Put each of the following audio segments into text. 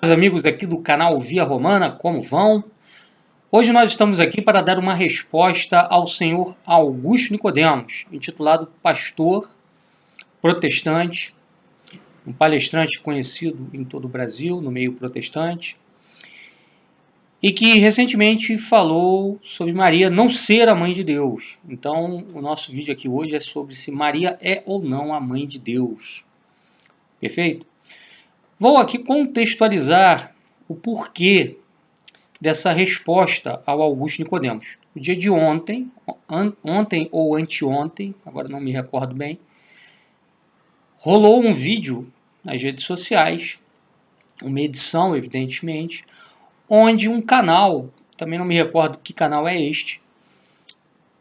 Meus amigos aqui do canal Via Romana, como vão? Hoje nós estamos aqui para dar uma resposta ao senhor Augusto Nicodemos, intitulado Pastor Protestante, um palestrante conhecido em todo o Brasil, no meio protestante, e que recentemente falou sobre Maria não ser a mãe de Deus. Então, o nosso vídeo aqui hoje é sobre se Maria é ou não a mãe de Deus. Perfeito? Vou aqui contextualizar o porquê dessa resposta ao Augusto Nicodemos. No dia de ontem, ontem ou anteontem, agora não me recordo bem, rolou um vídeo nas redes sociais, uma edição, evidentemente, onde um canal, também não me recordo que canal é este,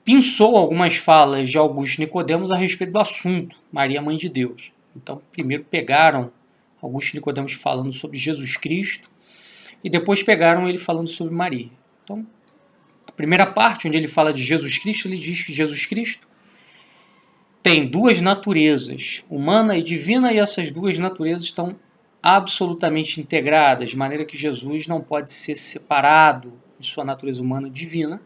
pinçou algumas falas de Augusto Nicodemos a respeito do assunto, Maria, Mãe de Deus. Então, primeiro pegaram Augusto Nicodemos falando sobre Jesus Cristo e depois pegaram ele falando sobre Maria. Então, a primeira parte, onde ele fala de Jesus Cristo, ele diz que Jesus Cristo tem duas naturezas, humana e divina, e essas duas naturezas estão absolutamente integradas, de maneira que Jesus não pode ser separado de sua natureza humana e divina,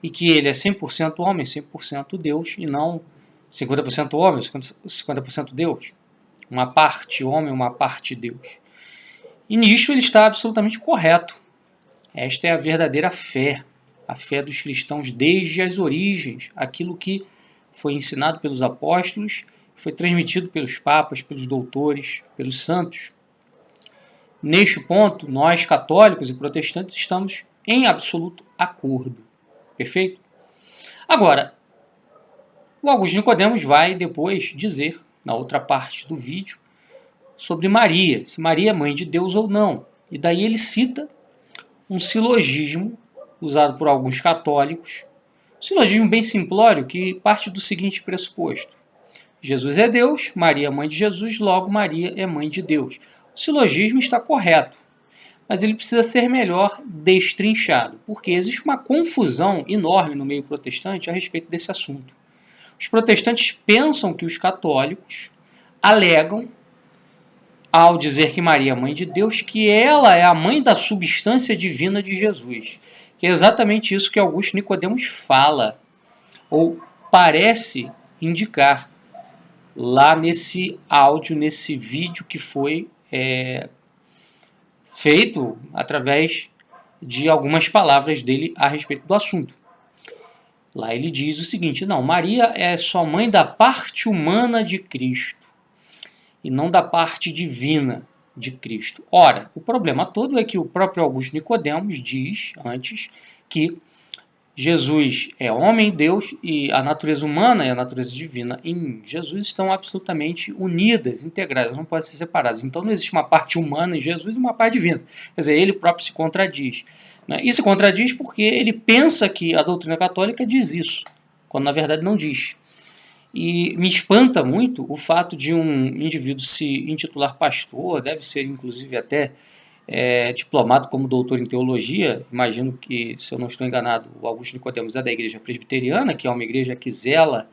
e que ele é 100% homem, 100% Deus, e não 50% homem, 50% Deus. Uma parte homem, uma parte Deus. E nisso ele está absolutamente correto. Esta é a verdadeira fé, a fé dos cristãos desde as origens, aquilo que foi ensinado pelos apóstolos, foi transmitido pelos papas, pelos doutores, pelos santos. Neste ponto, nós católicos e protestantes estamos em absoluto acordo. Perfeito? Agora, o Augusto Nicodemos vai depois dizer, na outra parte do vídeo, sobre Maria, se Maria é mãe de Deus ou não. E daí ele cita um silogismo usado por alguns católicos, um silogismo bem simplório que parte do seguinte pressuposto: Jesus é Deus, Maria é mãe de Jesus, logo Maria é mãe de Deus. O silogismo está correto, mas ele precisa ser melhor destrinchado, porque existe uma confusão enorme no meio protestante a respeito desse assunto. Os protestantes pensam que os católicos alegam, ao dizer que Maria é mãe de Deus, que ela é a mãe da substância divina de Jesus. Que é exatamente isso que Augusto Nicodemos fala, ou parece indicar, lá nesse áudio, nesse vídeo que foi feito através de algumas palavras dele a respeito do assunto. Lá ele diz o seguinte: não, Maria é só mãe da parte humana de Cristo e não da parte divina de Cristo. Ora, o problema todo é que o próprio Augusto Nicodemos diz antes que Jesus é homem e Deus, e a natureza humana e a natureza divina em Jesus estão absolutamente unidas, integradas, não podem ser separadas. Então não existe uma parte humana em Jesus e uma parte divina. Quer dizer, ele próprio se contradiz. E se contradiz porque ele pensa que a doutrina católica diz isso, quando na verdade não diz. E me espanta muito o fato de um indivíduo se intitular pastor, deve ser inclusive até diplomado como doutor em teologia. Imagino que, se eu não estou enganado, o Augusto Nicodemos é da Igreja Presbiteriana, que é uma igreja que zela,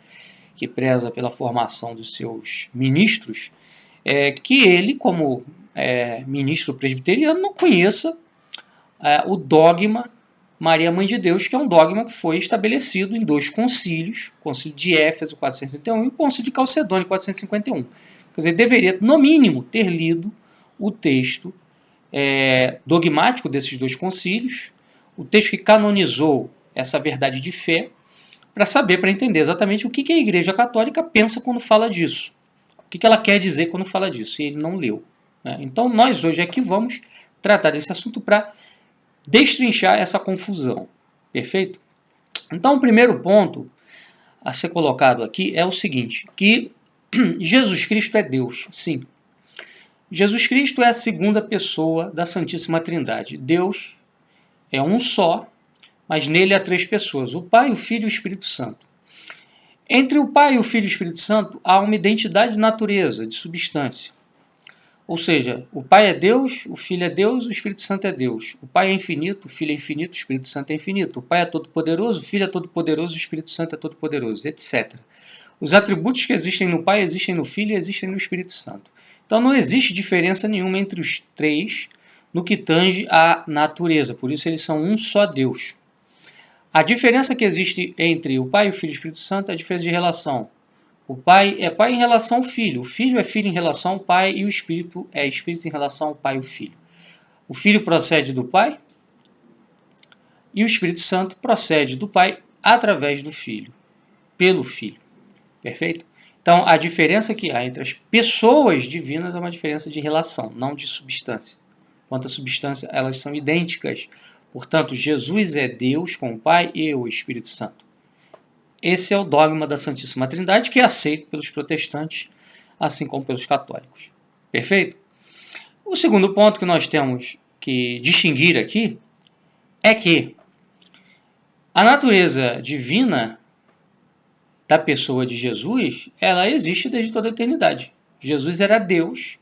que preza pela formação dos seus ministros, que ele, como ministro presbiteriano, não conheça o dogma Maria Mãe de Deus, que é um dogma que foi estabelecido em dois concílios, o concílio de Éfeso, 461, e o concílio de Calcedônia, 451. Quer dizer, deveria, no mínimo, ter lido o texto dogmático desses dois concílios, o texto que canonizou essa verdade de fé, para entender exatamente o que a Igreja Católica pensa quando fala disso, o que ela quer dizer quando fala disso, e ele não leu. Então, nós hoje aqui vamos tratar desse assunto para destrinchar essa confusão. Perfeito? Então, o primeiro ponto a ser colocado aqui é o seguinte, que Jesus Cristo é Deus, sim. Jesus Cristo é a segunda pessoa da Santíssima Trindade. Deus é um só, mas nele há três pessoas: o Pai, o Filho e o Espírito Santo. Entre o Pai, o Filho e o Espírito Santo há uma identidade de natureza, de substância. Ou seja, o Pai é Deus, o Filho é Deus, o Espírito Santo é Deus. O Pai é infinito, o Filho é infinito, o Espírito Santo é infinito. O Pai é todo-poderoso, o Filho é todo-poderoso, o Espírito Santo é todo-poderoso, etc. Os atributos que existem no Pai existem no Filho e existem no Espírito Santo. Então não existe diferença nenhuma entre os três no que tange à natureza. Por isso eles são um só Deus. A diferença que existe entre o Pai, o Filho e o Espírito Santo é a diferença de relação. O Pai é Pai em relação ao Filho, o Filho é Filho em relação ao Pai e o Espírito é Espírito em relação ao Pai e o Filho. O Filho procede do Pai e o Espírito Santo procede do Pai através do Filho, pelo Filho. Perfeito? Então, a diferença que há entre as pessoas divinas é uma diferença de relação, não de substância. Quanto à substância, elas são idênticas. Portanto, Jesus é Deus com o Pai e o Espírito Santo. Esse é o dogma da Santíssima Trindade, que é aceito pelos protestantes, assim como pelos católicos. Perfeito? O segundo ponto que nós temos que distinguir aqui é que a natureza divina da pessoa de Jesus, ela existe desde toda a eternidade. Jesus era Deus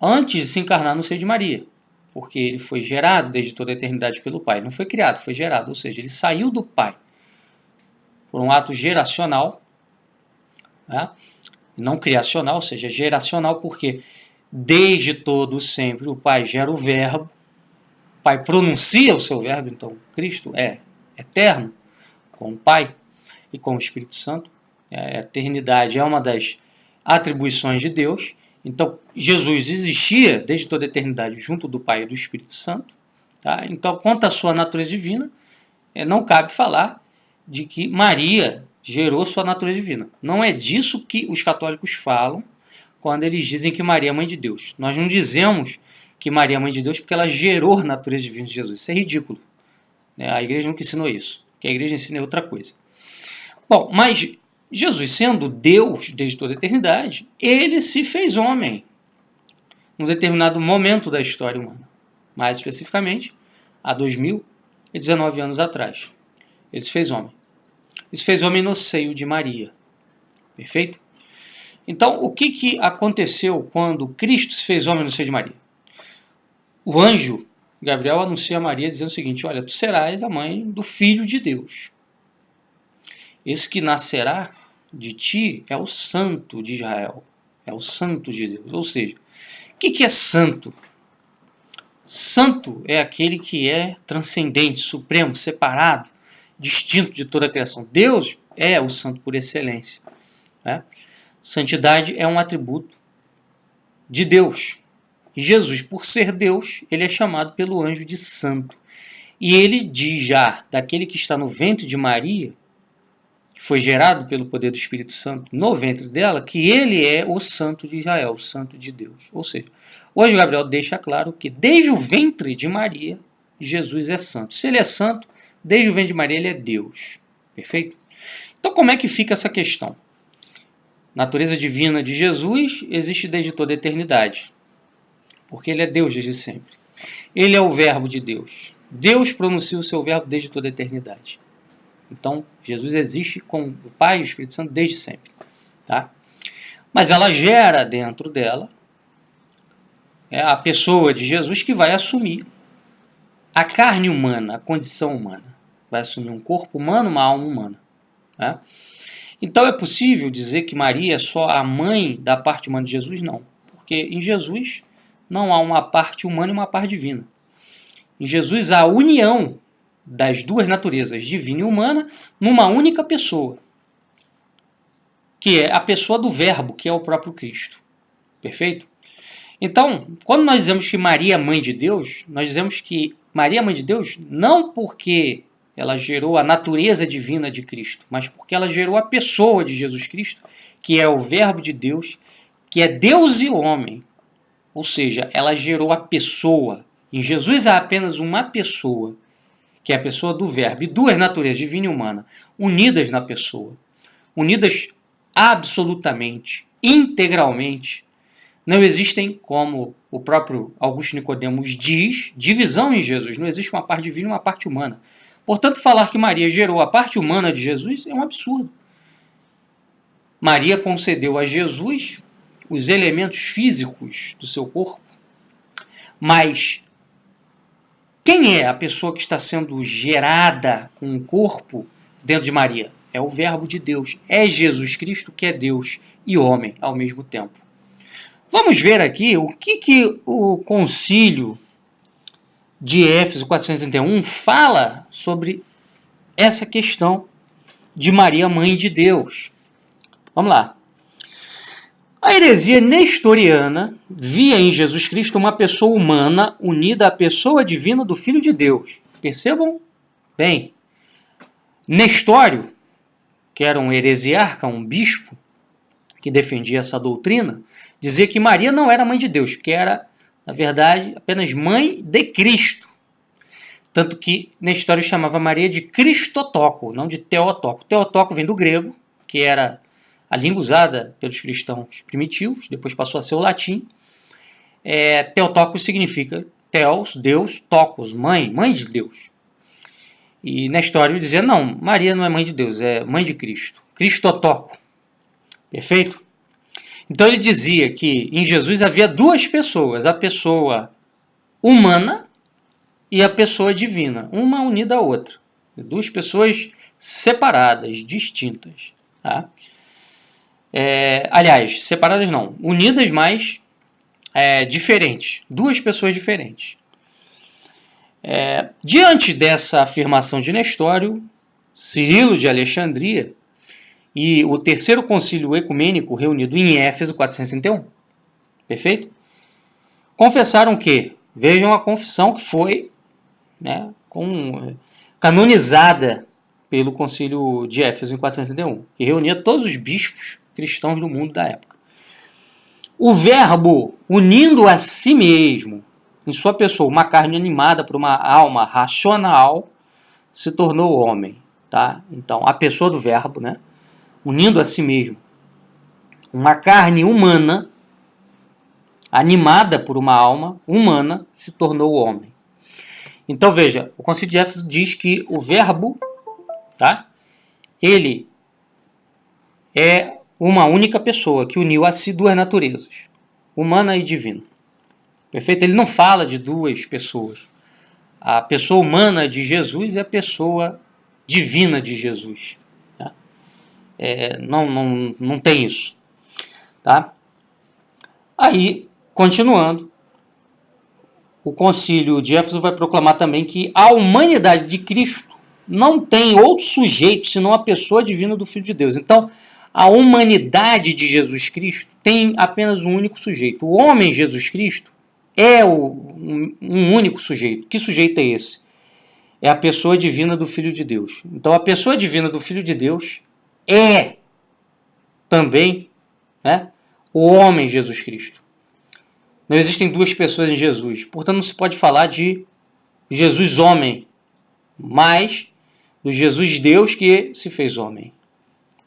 antes de se encarnar no seio de Maria, porque ele foi gerado desde toda a eternidade pelo Pai. Não foi criado, foi gerado, ou seja, ele saiu do Pai por um ato geracional, né? Não criacional, ou seja, geracional, porque desde todo sempre o Pai gera o Verbo, o Pai pronuncia o seu Verbo, então Cristo é eterno com o Pai e com o Espírito Santo. A eternidade é uma das atribuições de Deus. Então, Jesus existia desde toda a eternidade junto do Pai e do Espírito Santo. Tá? Então, quanto à sua natureza divina, não cabe falar de que Maria gerou sua natureza divina. Não é disso que os católicos falam quando eles dizem que Maria é mãe de Deus. Nós não dizemos que Maria é mãe de Deus porque ela gerou a natureza divina de Jesus. Isso é ridículo. A igreja nunca ensinou isso. O que a igreja ensina é outra coisa. Bom, mas Jesus, sendo Deus desde toda a eternidade, ele se fez homem num determinado momento da história humana. Mais especificamente, há 2019 anos atrás. Ele se fez homem. Ele se fez homem no seio de Maria. Perfeito? Então, o que aconteceu quando Cristo se fez homem no seio de Maria? O anjo Gabriel anuncia a Maria dizendo o seguinte: olha, tu serás a mãe do Filho de Deus. Esse que nascerá de ti é o Santo de Israel. É o Santo de Deus. Ou seja, o que é santo? Santo é aquele que é transcendente, supremo, separado, distinto de toda a criação. Deus é o santo por excelência. Né? Santidade é um atributo de Deus. E Jesus, por ser Deus, ele é chamado pelo anjo de santo. E ele diz já, daquele que está no ventre de Maria, que foi gerado pelo poder do Espírito Santo no ventre dela, que ele é o santo de Israel, o santo de Deus. Ou seja, hoje Gabriel deixa claro que desde o ventre de Maria, Jesus é santo. Se ele é santo, desde o ventre de Maria ele é Deus. Perfeito? Então como é que fica essa questão? Natureza divina de Jesus existe desde toda a eternidade, porque ele é Deus desde sempre. Ele é o verbo de Deus. Deus pronuncia o seu verbo desde toda a eternidade. Então, Jesus existe com o Pai e o Espírito Santo desde sempre. Tá? Mas ela gera dentro dela a pessoa de Jesus que vai assumir a carne humana, a condição humana. Vai assumir um corpo humano, uma alma humana. Tá? Então, é possível dizer que Maria é só a mãe da parte humana de Jesus? Não. Porque em Jesus não há uma parte humana e uma parte divina. Em Jesus há a união das duas naturezas, divina e humana, numa única pessoa, que é a pessoa do Verbo, que é o próprio Cristo. Perfeito? Então, quando nós dizemos que Maria é mãe de Deus, nós dizemos que Maria é mãe de Deus não porque ela gerou a natureza divina de Cristo, mas porque ela gerou a pessoa de Jesus Cristo, que é o Verbo de Deus, que é Deus e homem. Ou seja, ela gerou a pessoa. Em Jesus há apenas uma pessoa, que é a pessoa do Verbo, e duas naturezas, divina e humana, unidas na pessoa, unidas absolutamente, integralmente. Não existem, como o próprio Augusto Nicodemos diz, divisão em Jesus. Não existe uma parte divina e uma parte humana. Portanto, falar que Maria gerou a parte humana de Jesus é um absurdo. Maria concedeu a Jesus os elementos físicos do seu corpo, mas quem é a pessoa que está sendo gerada com um corpo dentro de Maria? É o Verbo de Deus. É Jesus Cristo que é Deus e homem ao mesmo tempo. Vamos ver aqui o que o concílio de Éfeso 431 fala sobre essa questão de Maria, mãe de Deus. Vamos lá. A heresia nestoriana via em Jesus Cristo uma pessoa humana unida à pessoa divina do Filho de Deus. Percebam bem. Nestório, que era um heresiarca, um bispo, que defendia essa doutrina, dizia que Maria não era mãe de Deus, que era, na verdade, apenas mãe de Cristo. Tanto que Nestório chamava Maria de Cristotoco, não de Theotoko. Theotoko vem do grego, que era a língua usada pelos cristãos primitivos, depois passou a ser o latim. Theotokos significa Theos, Deus, Tokos, mãe de Deus. E Nestório dizia, não, Maria não é mãe de Deus, é mãe de Cristo. Cristotoco. Perfeito? Então ele dizia que em Jesus havia duas pessoas, a pessoa humana e a pessoa divina, uma unida à outra. Duas pessoas separadas, distintas. Tá? Aliás, separadas não, unidas, mas diferentes. Duas pessoas diferentes. Diante dessa afirmação de Nestório, Cirilo de Alexandria e o terceiro concílio ecumênico reunido em Éfeso 431, perfeito? Confessaram que, vejam a confissão que foi canonizada pelo concílio de Éfeso em 431, que reunia todos os bispos cristãos do mundo da época. O verbo, unindo a si mesmo, em sua pessoa, uma carne animada por uma alma racional, se tornou homem. Tá? Então, a pessoa do verbo, unindo a si mesmo, uma carne humana, animada por uma alma humana, se tornou homem. Então, veja, o concílio de Éfeso diz que o verbo, ele é uma única pessoa que uniu a si duas naturezas, humana e divina. Perfeito? Ele não fala de duas pessoas. A pessoa humana de Jesus é a pessoa divina de Jesus. Tá? Não tem isso. Tá? Aí, continuando, o concílio de Éfeso vai proclamar também que a humanidade de Cristo não tem outro sujeito senão a pessoa divina do Filho de Deus. Então, a humanidade de Jesus Cristo tem apenas um único sujeito. O homem Jesus Cristo é um único sujeito. Que sujeito é esse? É a pessoa divina do Filho de Deus. Então, a pessoa divina do Filho de Deus é também o homem Jesus Cristo. Não existem duas pessoas em Jesus. Portanto, não se pode falar de Jesus homem, mas do Jesus Deus que se fez homem.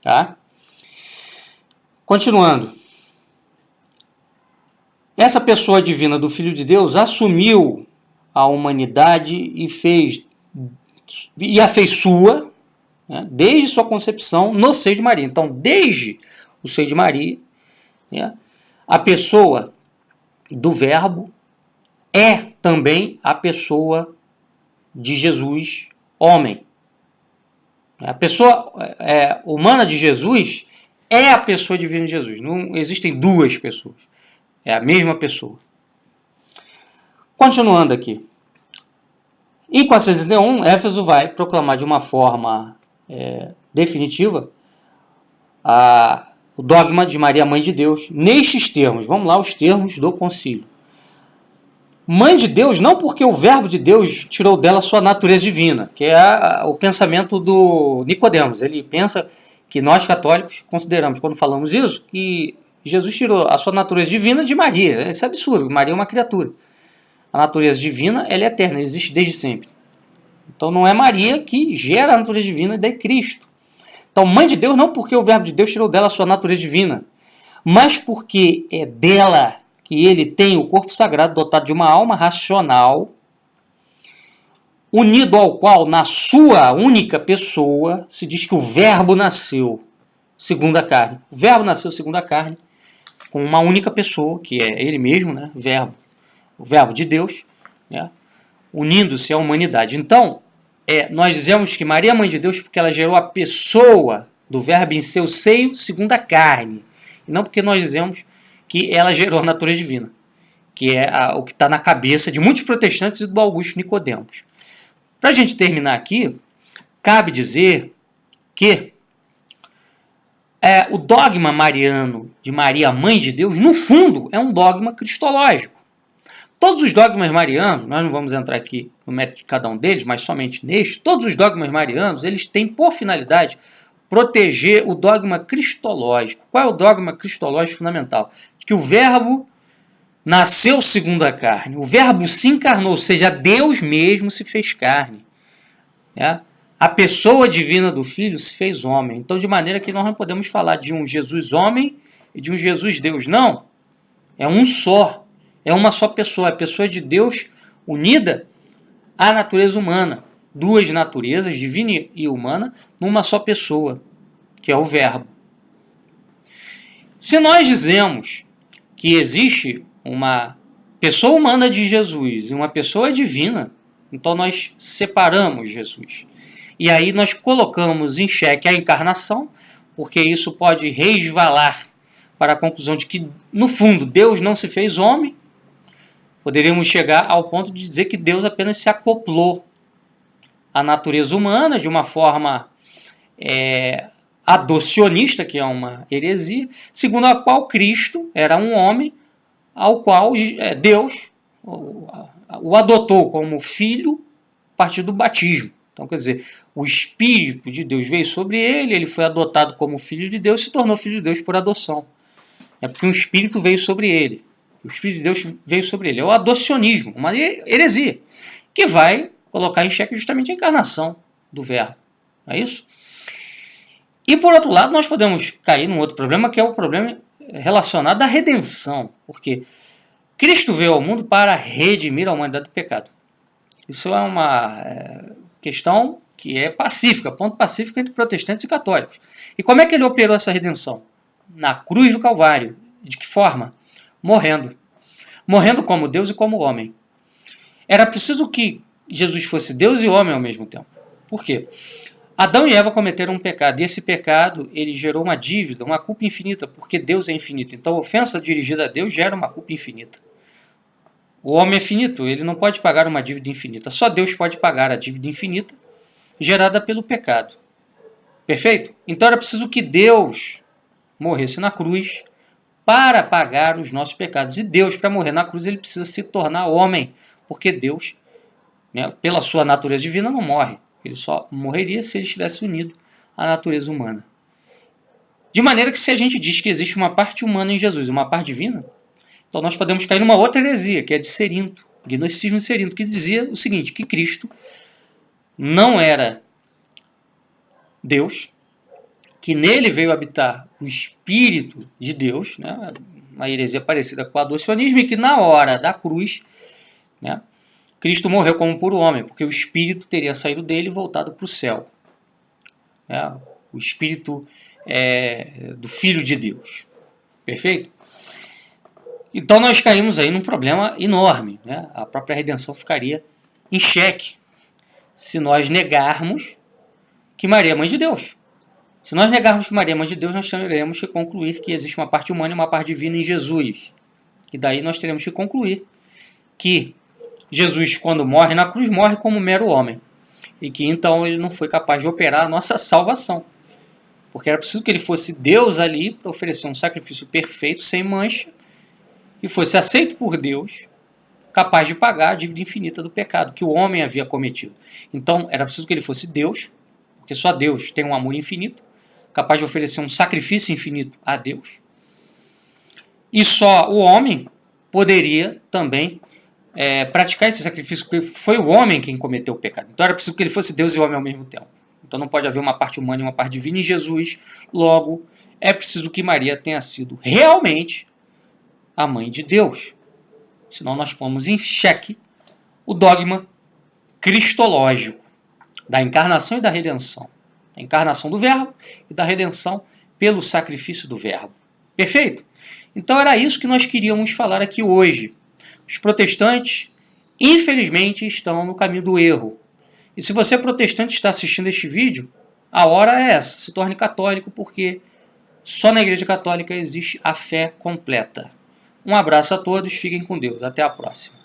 Tá? Continuando. Essa pessoa divina do Filho de Deus assumiu a humanidade e a fez sua, desde sua concepção no seio de Maria. Então, desde o seio de Maria, a pessoa do Verbo é também a pessoa de Jesus, homem. A pessoa humana de Jesus é a pessoa divina de Jesus. Não existem duas pessoas. É a mesma pessoa. Continuando aqui. Em 431, Éfeso vai proclamar de uma forma definitiva o dogma de Maria, Mãe de Deus, nestes termos. Vamos lá, os termos do concílio. Mãe de Deus, não porque o verbo de Deus tirou dela sua natureza divina, que é o pensamento do Nicodemos. Ele pensa que nós católicos consideramos, quando falamos isso, que Jesus tirou a sua natureza divina de Maria. Isso é absurdo, Maria é uma criatura. A natureza divina ela é eterna, ela existe desde sempre. Então não é Maria que gera a natureza divina de Cristo. Então, mãe de Deus, não porque o verbo de Deus tirou dela a sua natureza divina, mas porque é dela que ele tem o corpo sagrado dotado de uma alma racional, unido ao qual, na sua única pessoa, se diz que o verbo nasceu segundo a carne. O verbo nasceu segundo a carne, com uma única pessoa, que é ele mesmo, verbo, o verbo de Deus, unindo-se à humanidade. Então, nós dizemos que Maria é mãe de Deus porque ela gerou a pessoa do verbo em seu seio segundo a carne. E não porque nós dizemos que ela gerou a natureza divina, que é o que está na cabeça de muitos protestantes e do Augusto Nicodemos. Para a gente terminar aqui, cabe dizer que o dogma mariano de Maria, Mãe de Deus, no fundo, é um dogma cristológico. Todos os dogmas marianos, nós não vamos entrar aqui no mérito de cada um deles, mas somente neste, todos os dogmas marianos, eles têm por finalidade proteger o dogma cristológico. Qual é o dogma cristológico fundamental? Que o verbo nasceu segundo a carne, o verbo se encarnou, ou seja, Deus mesmo se fez carne. A pessoa divina do Filho se fez homem. Então, de maneira que nós não podemos falar de um Jesus homem e de um Jesus Deus. Não. É um só. É uma só pessoa. A pessoa de Deus unida à natureza humana. Duas naturezas, divina e humana, numa só pessoa, que é o Verbo. Se nós dizemos que existe uma pessoa humana de Jesus e uma pessoa divina, então nós separamos Jesus. E aí nós colocamos em xeque a encarnação, porque isso pode resvalar para a conclusão de que, no fundo, Deus não se fez homem. Poderíamos chegar ao ponto de dizer que Deus apenas se acoplou à natureza humana de uma forma adocionista, que é uma heresia, segundo a qual Cristo era um homem ao qual Deus o adotou como filho a partir do batismo. Então, quer dizer, o Espírito de Deus veio sobre ele, ele foi adotado como filho de Deus e se tornou filho de Deus por adoção. É porque um Espírito veio sobre ele. O Espírito de Deus veio sobre ele. É o adocionismo, uma heresia, que vai colocar em xeque justamente a encarnação do Verbo. Não é isso? E, por outro lado, nós podemos cair num outro problema, que é o problema relacionado à redenção. Porque Cristo veio ao mundo para redimir a humanidade do pecado. Isso é uma questão que é pacífica, ponto pacífico entre protestantes e católicos. E como é que ele operou essa redenção? Na cruz do Calvário. De que forma? Morrendo. Morrendo como Deus e como homem. Era preciso que Jesus fosse Deus e homem ao mesmo tempo. Por quê? Adão e Eva cometeram um pecado, e esse pecado ele gerou uma dívida, uma culpa infinita, porque Deus é infinito. Então a ofensa dirigida a Deus gera uma culpa infinita. O homem é finito, ele não pode pagar uma dívida infinita. Só Deus pode pagar a dívida infinita gerada pelo pecado. Perfeito? Então era preciso que Deus morresse na cruz para pagar os nossos pecados. E Deus, para morrer na cruz, ele precisa se tornar homem, porque Deus, pela sua natureza divina, não morre. Ele só morreria se ele estivesse unido à natureza humana. De maneira que se a gente diz que existe uma parte humana em Jesus e uma parte divina, então nós podemos cair numa outra heresia, que é de Cerinto, gnosticismo de Cerinto, que dizia o seguinte, que Cristo não era Deus, que nele veio habitar o Espírito de Deus, uma heresia parecida com o adocionismo, e que na hora da cruz, Cristo morreu como puro homem, porque o Espírito teria saído dele e voltado para o céu. O Espírito do Filho de Deus. Perfeito? Então nós caímos aí num problema enorme. A própria redenção ficaria em xeque se nós negarmos que Maria é mãe de Deus. Se nós negarmos que Maria é mãe de Deus, nós teremos que concluir que existe uma parte humana e uma parte divina em Jesus. E daí nós teremos que concluir que Jesus, quando morre na cruz, morre como mero homem. E que então ele não foi capaz de operar a nossa salvação. Porque era preciso que ele fosse Deus ali para oferecer um sacrifício perfeito, sem mancha, que fosse aceito por Deus, capaz de pagar a dívida infinita do pecado que o homem havia cometido. Então era preciso que ele fosse Deus, porque só Deus tem um amor infinito, capaz de oferecer um sacrifício infinito a Deus. E só o homem poderia também praticar esse sacrifício, porque foi o homem quem cometeu o pecado. Então era preciso que ele fosse Deus e homem ao mesmo tempo. Então não pode haver uma parte humana e uma parte divina em Jesus. Logo, é preciso que Maria tenha sido realmente a mãe de Deus. Senão nós pomos em xeque o dogma cristológico da encarnação e da redenção. A encarnação do Verbo e da redenção pelo sacrifício do Verbo. Perfeito? Então era isso que nós queríamos falar aqui hoje. Os protestantes, infelizmente, estão no caminho do erro. E se você protestante está assistindo este vídeo, a hora é essa. Se torne católico, porque Só na Igreja Católica existe a fé completa. Um abraço a todos, fiquem com Deus. Até a próxima.